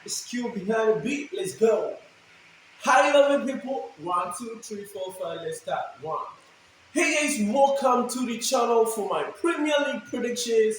the skill behind the beat. Let's go. Hi, lovely people. One, two, three, four, five. Let's start. One. Hey guys, welcome to the channel for my Premier League predictions.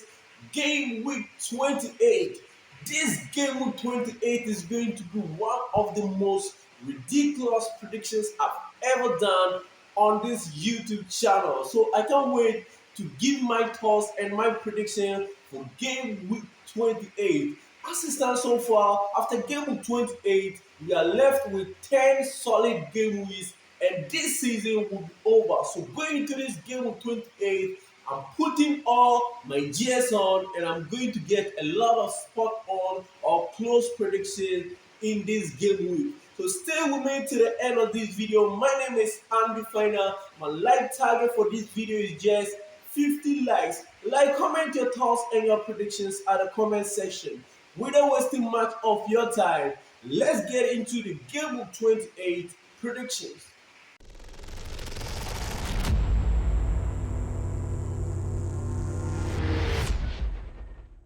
Game week 28. This game week 28 is going to be one of the most ridiculous predictions I've ever done on this YouTube channel. So I can't wait to give my thoughts and my prediction for game week 28. As it stands so far, after game week 28, we are left with 10 solid game weeks and this season will be over. So going into this game of 28, I'm putting all my GS on and I'm going to get a lot of spot on or close predictions in this game week. So stay with me to the end of this video. My name is Andy Finer. My like target for this video is just 50 likes. Like, comment your thoughts and your predictions at the comment section. Without wasting much of your time, let's get into the game of 28 predictions.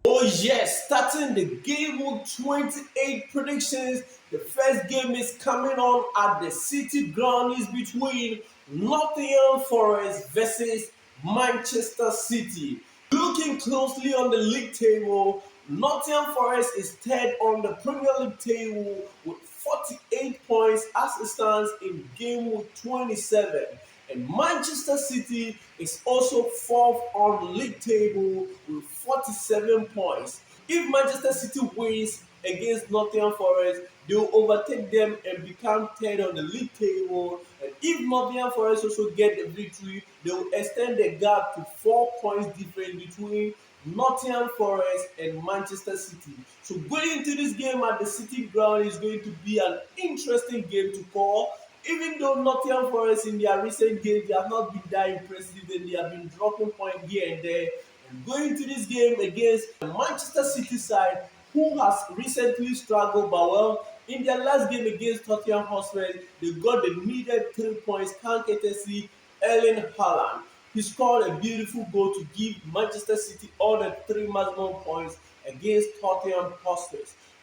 Oh yes, starting the game with 28 predictions. The first game is coming on at the City Ground. Is between Nottingham Forest versus Manchester City. Looking closely on the league table, Nottingham Forest is third on the Premier League table with 48 points as it stands in game week 27. And Manchester City is also fourth on the league table with 47 points. If Manchester City wins against Nottingham Forest, they will overtake them and become third on the league table. And if Nottingham Forest also get the victory, they will extend the gap to 4 points difference between Nottingham Forest and Manchester City. So going into this game at the City Ground is going to be an interesting game to call. Even though Nottingham Forest in their recent games they have not been that impressive and they have been dropping points here and there. And going to this game against the Manchester City side, who has recently struggled, but well, in their last game against Tottenham Hotspur, they got the needed 3 points, courtesy Erling Haaland. He scored a beautiful goal to give Manchester City all the 3 maximum points against Tottenham Hotspur.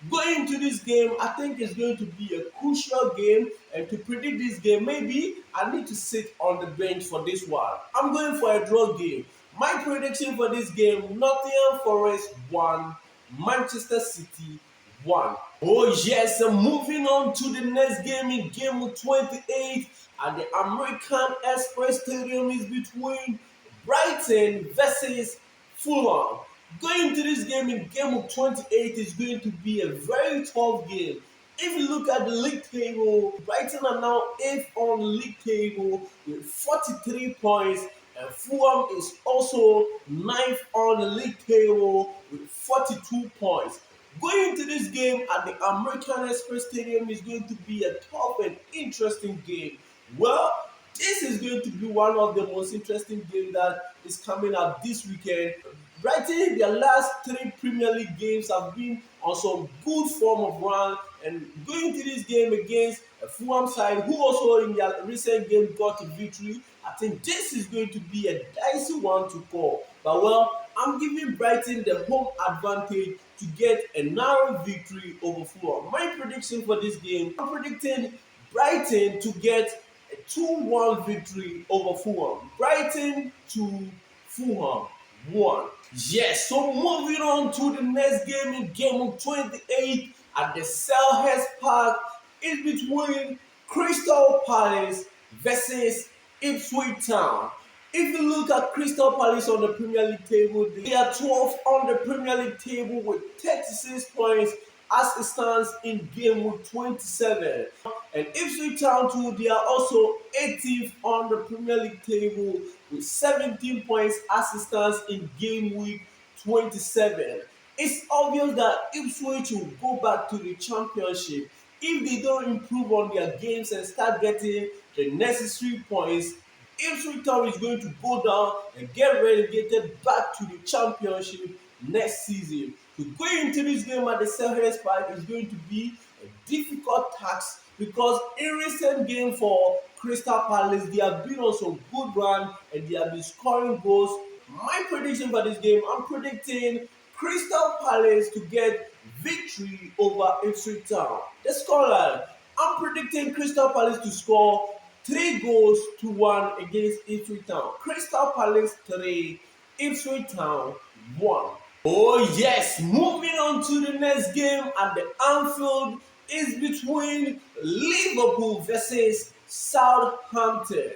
Going into this game, I think it's going to be a crucial game, and to predict this game, maybe I need to sit on the bench for this one. I'm going for a draw game. My prediction for this game, Nottingham Forest 1, Manchester City 1. Oh yes, moving on to the next game in game 28 at the American Express Stadium is between Brighton versus Fulham. Going to this game in game of 28 is going to be a very tough game. If you look at the league table, Brighton are now 8th on the league table with 43 points, and Fulham is also 9th on the league table with 42 points. Going into this game at the American Express Stadium is going to be a tough and interesting game. Well, this is going to be one of the most interesting games that is coming up this weekend. Brighton, their last 3 Premier League games have been on some good form of run, and going to this game against a Fulham side who also in their recent game got a victory, I think this is going to be a dicey one to call. But well, I'm giving Brighton the home advantage to get a narrow victory over Fulham. My prediction for this game, I'm predicting Brighton to get a 2-1 victory over Fulham. Brighton to Fulham 1. Yes, so moving on to the next game in game of 28 at the Selhurst Park is between Crystal Palace versus Ipswich Town. If you look at Crystal Palace on the Premier League table, they are 12th on the Premier League table with 36 points as it stands in game week 27. And Ipswich Town too, they are also 18th on the Premier League table with 17 points as it stands in game week 27. It's obvious that Ipswich will go back to the championship if they don't improve on their games and start getting the necessary points. Ipswich Town is going to go down and get relegated back to the championship next season. So going into this game at the Selhurst Park is going to be a difficult task because in recent game for Crystal Palace, they have been on some good run and they have been scoring goals. My prediction for this game, I'm predicting Crystal Palace to get victory over Ipswich Town. The scoreline, I'm predicting Crystal Palace to score 3 goals to 1 against Ipswich Town. Crystal Palace 3, Ipswich Town 1. Oh yes, moving on to the next game at the Anfield is between Liverpool versus Southampton.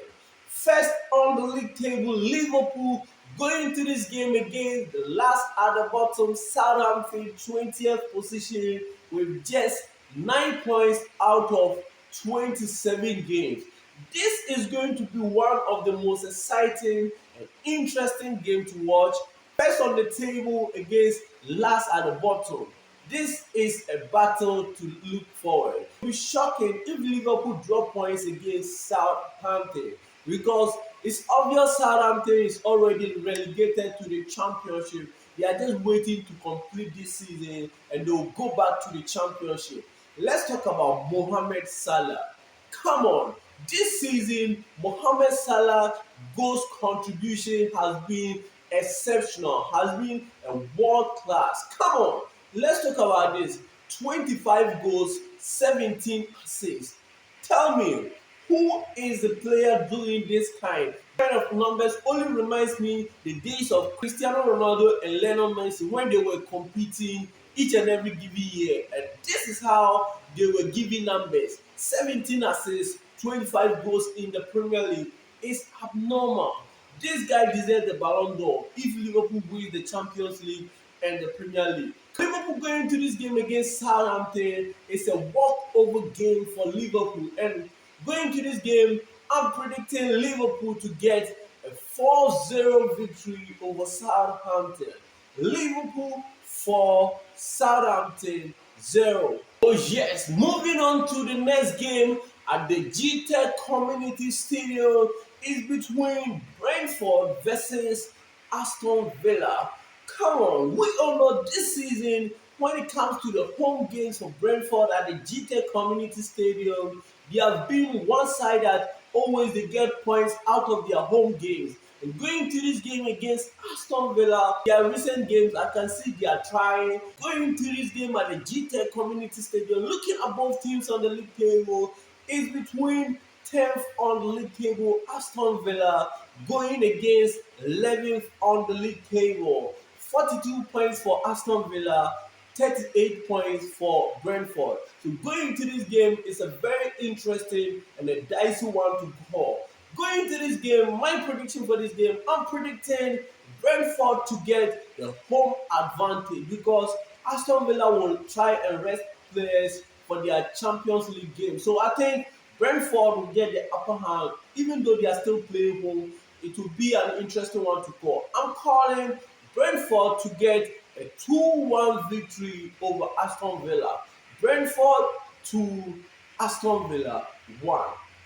First on the league table, Liverpool going to this game against the last at the bottom, Southampton 20th position with just 9 points out of 27 games. This is going to be one of the most exciting and interesting games to watch. First on the table against last at the bottom. This is a battle to look forward. It will be shocking if Liverpool drop points against Southampton because it's obvious Southampton is already relegated to the championship. They are just waiting to complete this season and they will go back to the championship. Let's talk about Mohamed Salah. Come on, this season Mohamed Salah goals contribution has been exceptional, has been a world class. Come on, let's talk about this. 25 goals, 17 assists. Tell me, who is the player doing this kind of numbers? Only reminds me the days of Cristiano Ronaldo and Lionel Messi when they were competing each and every given year. And this is how they were giving numbers. 17 assists, 25 goals in the Premier League is abnormal. This guy deserves the Ballon d'Or if Liverpool wins the Champions League and the Premier League. Liverpool going into this game against Southampton is a walkover game for Liverpool. And going to this game, I'm predicting Liverpool to get a 4-0 victory over Southampton. Liverpool 4, Southampton 0. Oh yes, moving on to the next game at the GTEC Community Stadium is between Brentford versus Aston Villa. Come on, we all know this season when it comes to the home games for Brentford at the GTEC Community Stadium, they have been one-sided. Always they get points out of their home games. And going to this game against Aston Villa, their recent games, I can see they are trying. Going to this game at the GTEC Community Stadium, looking at both teams on the league table, is between 10th on the league table, Aston Villa, going against 11th on the league table. 42 points for Aston Villa, 38 points for Brentford. So going into this game is a very interesting and a dicey one to call. Going into this game, my prediction for this game, I'm predicting Brentford to get the home advantage because Aston Villa will try and rest players for their Champions League game. So I think Brentford will get the upper hand, even though they are still playing home. It will be an interesting one to call. I'm calling Brentford to get a 2-1 victory over Aston Villa. Brentford 2, Aston Villa 1.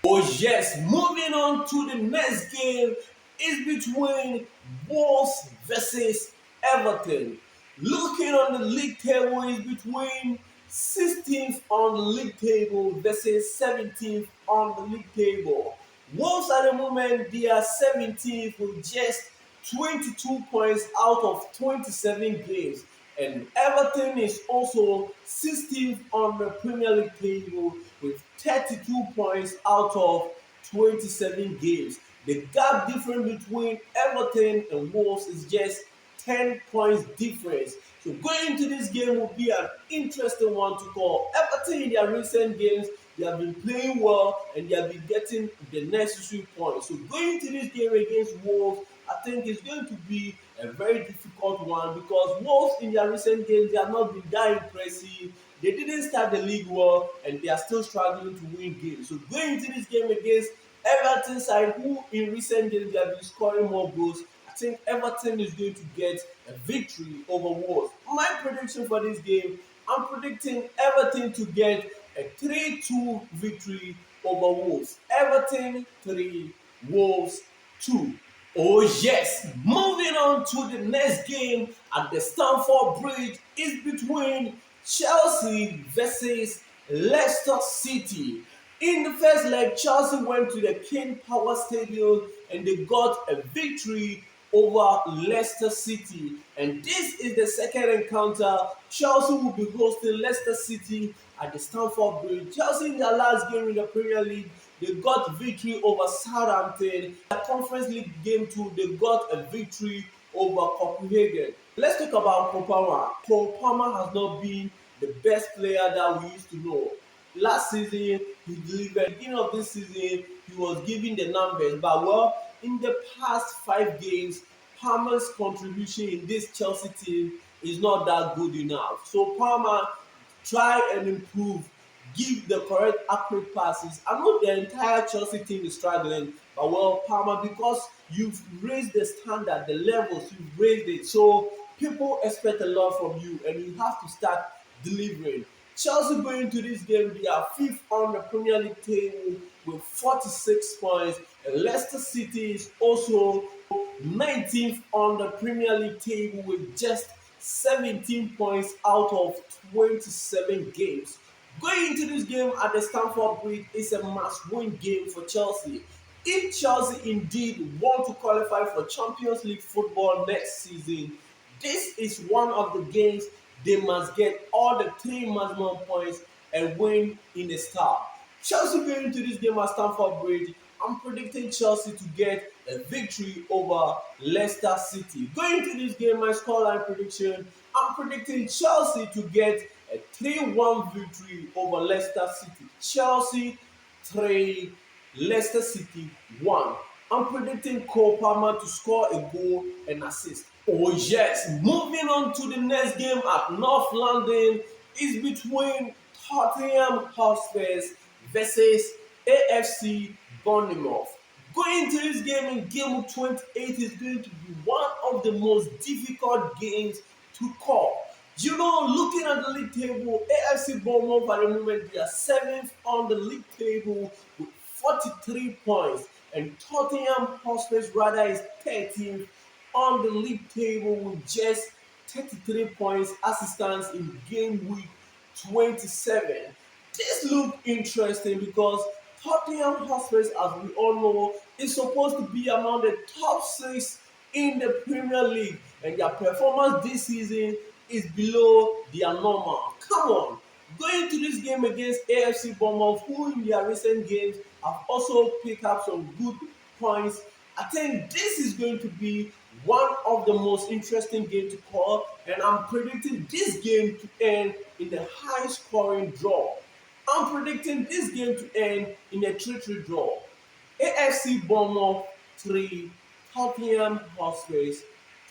Oh yes, moving on to the next game is between Wolves versus Everton. Looking on the league table is between 16th on the league table versus 17th on the league table. Wolves at the moment, they are 17th with just 22 points out of 27 games. And Everton is also 16th on the Premier League table with 32 points out of 27 games. The gap difference between Everton and Wolves is just 10 points difference. So going into this game will be an interesting one to call. Everton in their recent games, they have been playing well and they have been getting the necessary points. So going into this game against Wolves, I think it's going to be a very difficult one because Wolves in their recent games, they have not been that impressive. They didn't start the league well and they are still struggling to win games. So going into this game against Everton side, who in recent games they have been scoring more goals, I think Everton is going to get a victory over Wolves. My prediction for this game, I'm predicting Everton to get a 3-2 victory over Wolves. Everton 3, Wolves 2. Oh yes, moving on to the next game at the Stamford Bridge is between Chelsea versus Leicester City. In the first leg, Chelsea went to the King Power Stadium and they got a victory over Leicester City. And this is the second encounter. Chelsea will be hosting Leicester City at the Stamford Bridge. Chelsea in their last game in the Premier League, they got victory over Southampton. The Conference League game too, they got a victory over Copenhagen. Let's talk about Cole Palmer. Cole Palmer has not been the best player that we used to know. Last season, he delivered. Beginning of this season, he was giving the numbers, but well, in the past 5 games, Palmer's contribution in this Chelsea team is not that good enough. So Palmer, try and improve, give the correct accurate passes. I know the entire Chelsea team is struggling, but well, Palmer, because you've raised the standard, the levels, you've raised it, so people expect a lot from you, and you have to start delivering. Chelsea going into this game, they are fifth on the Premier League table with 46 points. And Leicester City is also 19th on the Premier League table with just 17 points out of 27 games. Going into this game at the Stamford Bridge is a must-win game for Chelsea. If Chelsea indeed want to qualify for Champions League football next season, this is one of the games they must get all the 3 maximum points and win in the start. Chelsea going into this game at Stamford Bridge, I'm predicting Chelsea to get a victory over Leicester City. Going into this game, my scoreline prediction, I'm predicting Chelsea to get a 3-1 victory over Leicester City. Chelsea 3, Leicester City 1. I'm predicting Cole Palmer to score a goal and assist. Oh yes, moving on to the next game at North London is between Tottenham Hotspur versus AFC Bournemouth. Going into this game in game 28 is going to be one of the most difficult games to call. You know, looking at the league table, AFC Bournemouth at the moment, they are 7th on the league table with 43 points. And Tottenham Hotspur rather is 13th on the league table with just 33 points as it stands in game week 27. This looks interesting because Tottenham Hotspur, as we all know, is supposed to be among the top 6 in the Premier League, and their performance this season is below their normal. Come on, going to this game against AFC Bournemouth, who in their recent games have also picked up some good points, I think this is going to be one of the most interesting games to call, and I'm predicting this game to end in a high-scoring draw. I'm predicting this game to end in a 3-3 draw. AFC Bournemouth 3, Tottenham Hotspur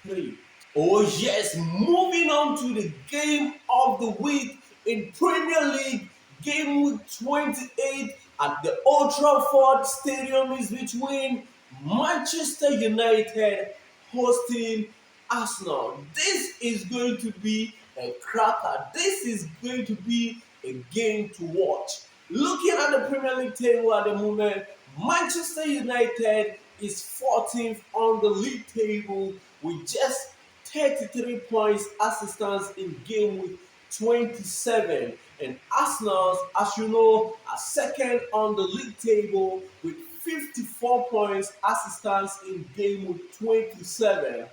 3. Oh yes, moving on to the game of the week in Premier League, game week 28 at the Old Trafford Stadium is between Manchester United hosting Arsenal. This is going to be a cracker. This is going to be a game to watch. Looking at the Premier League table at the moment, Manchester United is 14th on the league table with just 33 points as it stands in game week 27. And Arsenal, as you know, are second on the league table with 54 points as it stands in game week 27.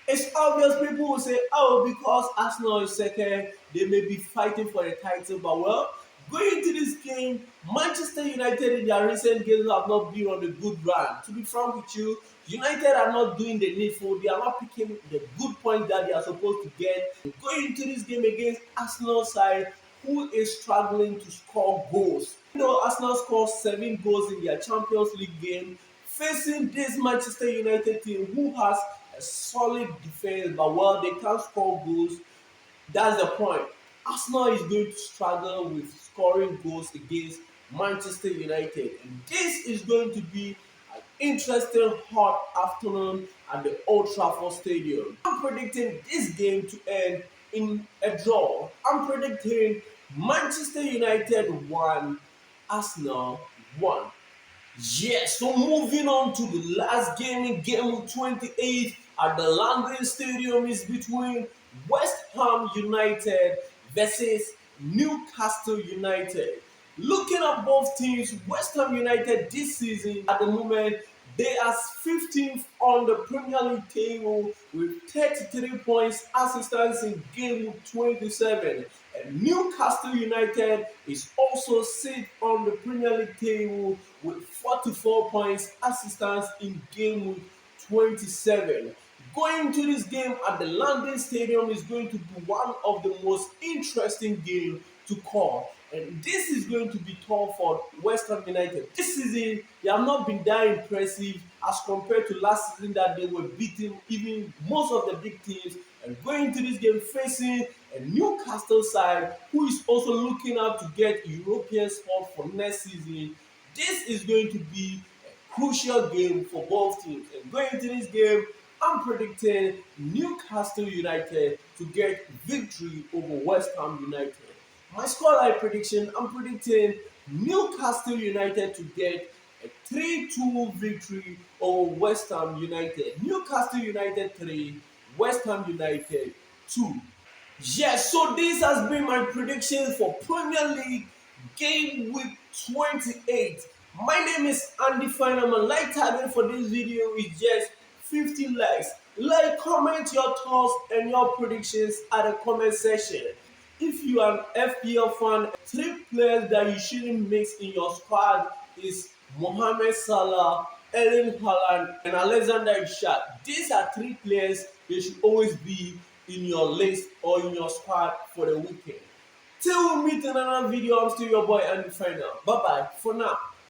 It's obvious people will say, oh, because Arsenal is second, they may be fighting for the title. But well, going into this game, Manchester United in their recent games have not been on a good run. To be frank with you, United are not doing the needful. They are not picking the good points that they are supposed to get. Going into this game against Arsenal side, who is struggling to score goals. You know, Arsenal scored 7 goals in their Champions League game, facing this Manchester United team who has a solid defense, but well, they can't score goals. That's the point. Arsenal is going to struggle with scoring goals against Manchester United, and this is going to be an interesting hot afternoon at the Old Trafford Stadium. I'm predicting this game to end in a draw. I'm predicting Manchester United 1, Arsenal 1. Yes, so moving on to the last game in game 28 at the London Stadium is between West Ham United versus Newcastle United. Looking at both teams, West Ham United this season at the moment, They are 15th on the Premier League table with 33 points assistance in game week 27. And Newcastle United is also sixth on the Premier League table with 44 points assistance in game week 27. Going to this game at the London Stadium is going to be one of the most interesting games to call. And this is going to be tough for West Ham United. This season, they have not been that impressive as compared to last season that they were beating even most of the big teams. And going to this game facing a Newcastle side who is also looking out to get European spot for next season, this is going to be a crucial game for both teams. And going into this game, I'm predicting Newcastle United to get victory over West Ham United. My scoreline prediction, I'm predicting Newcastle United to get a 3-2 victory over West Ham United. Newcastle United 3, West Ham United 2. Yes, so this has been my prediction for Premier League game week 28. My name is Andy Fine. My like target for this video is just 50 likes. Like, comment your thoughts and your predictions at the comment section. If you are an FPL fan, 3 players that you shouldn't mix in your squad is Mohamed Salah, Erling Haaland, and Alexander Isak. These are 3 players they should always be in your list or in your squad for the weekend. Till we meet in another video, I'm still your boy Andy Final. Bye bye for now.